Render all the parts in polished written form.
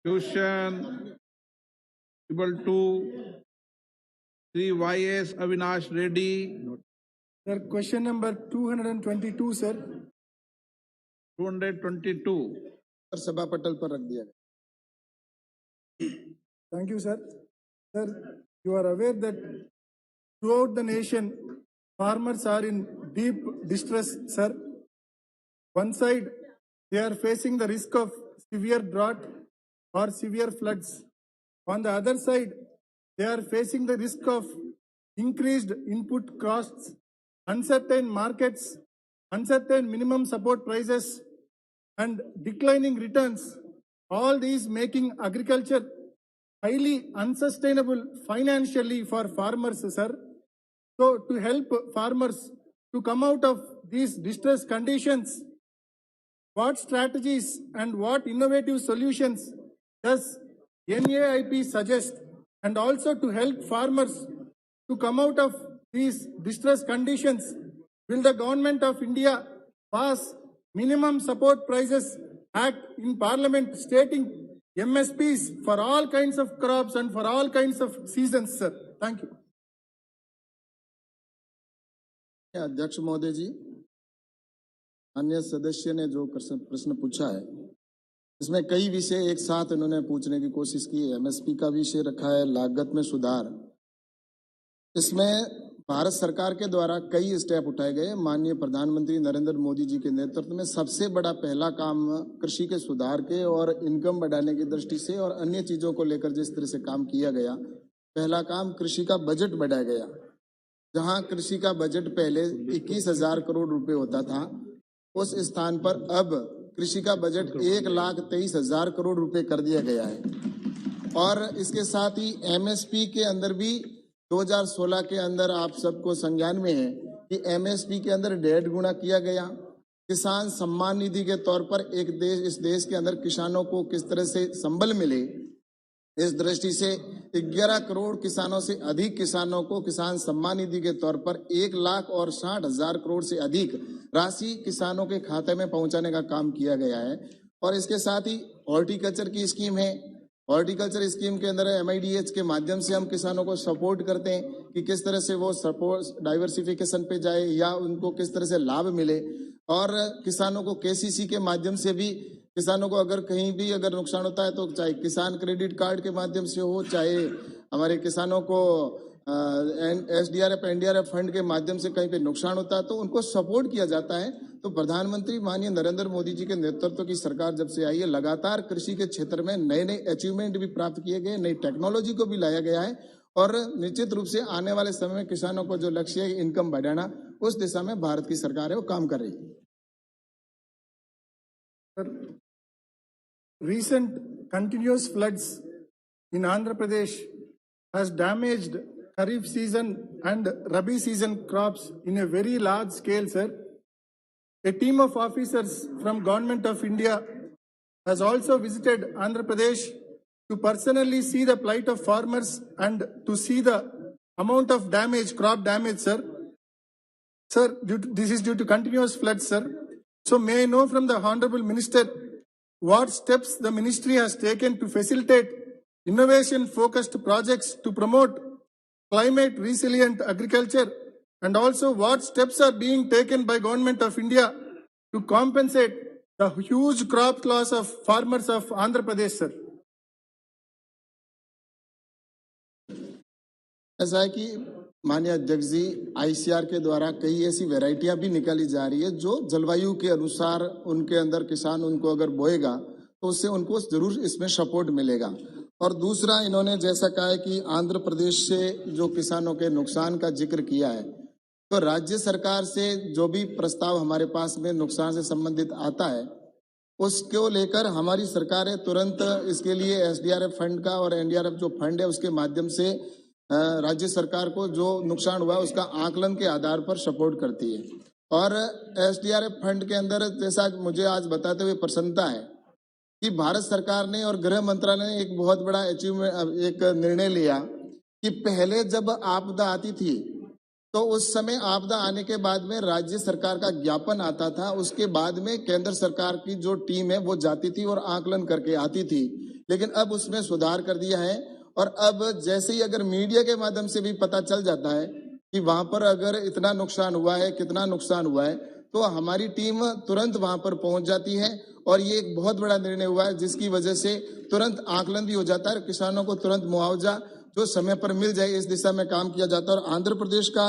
Question equal to Sri Y.S. Avinash Reddy. Sir, question number 222, sir. 222. Sir सभा पटल पर रख दिया गया। Thank you, sir. Sir, you are aware that throughout the nation, farmers are in deep distress, sir. One side, they are facing the risk of severe drought or severe floods. On the other side, they are facing the risk of increased input costs, uncertain markets, uncertain minimum support prices, and declining returns. All these making agriculture highly unsustainable financially for farmers, sir. So to help farmers to come out of these distress conditions, what strategies and what innovative solutions does NAIP suggest? And also to help farmers to come out of these distress conditions, will the government of India pass minimum support prices act in parliament stating MSPs for all kinds of crops and for all kinds of seasons, sir? Thank you. अध्यक्ष महोदय जी, अन्य सदस्य ने जो प्रश्न पूछा है इसमें कई विषय एक साथ इन्होंने पूछने की कोशिश की। एमएसपी का विषय रखा है, लागत में सुधार। इसमें भारत सरकार के द्वारा कई स्टेप उठाए गए। माननीय प्रधानमंत्री नरेंद्र मोदी जी के नेतृत्व में सबसे बड़ा पहला काम कृषि के सुधार के और इनकम बढ़ाने की दृष्टि से और अन्य चीजों को लेकर जिस तरह से काम किया गया, पहला काम कृषि का बजट बढ़ाया गया। जहां कृषि का बजट पहले 21,000 करोड़ रुपए होता था, उस स्थान पर अब कृषि का बजट 1,23,000 करोड़ रुपए कर दिया गया है। और इसके साथ ही एमएसपी के अंदर भी 2016 के अंदर आप सबको संज्ञान में है कि एमएसपी के अंदर 1.5 गुना किया गया। किसान सम्मान निधि के तौर पर इस देश के अंदर किसानों को किस तरह से संबल मिले, इस दृष्टि से 11 करोड़ किसानों से अधिक किसानों को किसान सम्मान निधि के तौर पर 1,60,000 करोड़ से अधिक राशि किसानों के खाते में पहुंचाने का काम किया गया है। और इसके साथ ही हॉर्टिकल्चर की स्कीम है। हॉर्टिकल्चर स्कीम के अंदर MIDH के माध्यम से हम किसानों को सपोर्ट करते हैं कि किस तरह से वो सपोर्ट डाइवर्सिफिकेशन पे जाए या उनको किस तरह से लाभ मिले। और किसानों को KCC के माध्यम से भी किसानों को अगर कहीं भी अगर नुकसान होता है तो चाहे किसान क्रेडिट कार्ड के माध्यम से हो, चाहे हमारे किसानों को SDRF NDRF फंड के माध्यम से कहीं पे नुकसान होता है तो उनको सपोर्ट किया जाता है। तो प्रधानमंत्री माननीय नरेंद्र मोदी जी के नेतृत्व की सरकार जब से आई है, लगातार कृषि के क्षेत्र में नए नए अचीवमेंट भी प्राप्त किए गए, नई टेक्नोलॉजी को भी लाया गया है। और निश्चित रूप से आने वाले समय में किसानों को जो लक्ष्य है इनकम बढ़ाना, उस दिशा में भारत की सरकार है वो काम कर रही है। Recent continuous floods in Andhra Pradesh has damaged Kharif season and Rabi season crops in a very large scale, sir. A team of officers from Government of India has also visited Andhra Pradesh to personally see the plight of farmers and to see the amount of damage, crop damage, sir. Sir, this is due to continuous floods, sir. So may I know from the Honorable Minister what steps the ministry has taken to facilitate innovation-focused projects to promote climate-resilient agriculture, and also what steps are being taken by Government of India to compensate the huge crop loss of farmers of Andhra Pradesh, sir? ऐसा है कि माननीय अध्यक्ष जी, ICR के द्वारा कई ऐसी वैरायटियां भी निकाली जा रही है जो जलवायु के अनुसार उनके अंदर किसान उनको अगर बोएगा तो उससे उनको जरूर इसमें सपोर्ट मिलेगा। और दूसरा, इन्होंने जैसा कहा है कि आंध्र प्रदेश से जो किसानों के नुकसान का जिक्र किया है, तो राज्य सरकार से जो भी प्रस्ताव हमारे पास में नुकसान से संबंधित आता है उसको लेकर हमारी सरकार है तुरंत इसके लिए SDRF फंड का और NDRF जो फंड है उसके माध्यम से राज्य सरकार को जो नुकसान हुआ उसका आकलन के आधार पर सपोर्ट करती है। और SDRF फंड के अंदर जैसा मुझे आज बताते हुए प्रसन्नता है कि भारत सरकार ने और गृह मंत्रालय ने एक बहुत बड़ा अचीवमेंट एक निर्णय लिया कि पहले जब आपदा आती थी तो उस समय आपदा आने के बाद में राज्य सरकार का ज्ञापन आता था, उसके बाद में केंद्र सरकार की जो टीम है वो जाती थी और आकलन करके आती थी लेकिन अब उसमें सुधार कर दिया है। और अब जैसे ही अगर मीडिया के माध्यम से भी पता चल जाता है कि वहां पर अगर इतना नुकसान हुआ है, कितना नुकसान हुआ है, तो हमारी टीम तुरंत वहां पर पहुंच जाती है। और ये एक बहुत बड़ा निर्णय हुआ है, जिसकी वजह से तुरंत आकलन भी हो जाता है, किसानों को तुरंत मुआवजा जो समय पर मिल जाए, इस दिशा में काम किया जाता है। और आंध्र प्रदेश का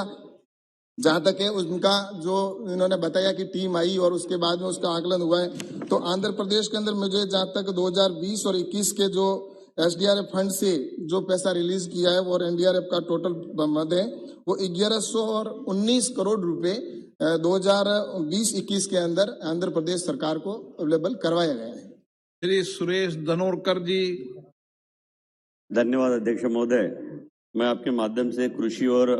जहां तक है, उनका जो इन्होंने बताया कि टीम आई और उसके बाद में उसका आकलन हुआ है, तो आंध्र प्रदेश के अंदर मुझे जहां तक 2020 और 21 के जो एसडीआरएफ फंड से जो पैसा रिलीज किया है और एनडीआरएफ का टोटल मद है वो 1119 करोड़ रुपए 2020-21 के अंदर आंध्र प्रदेश सरकार को अवेलेबल करवाया गया है। श्री सुरेश धनोरकर जी। धन्यवाद अध्यक्ष महोदय। मैं आपके माध्यम से कृषि और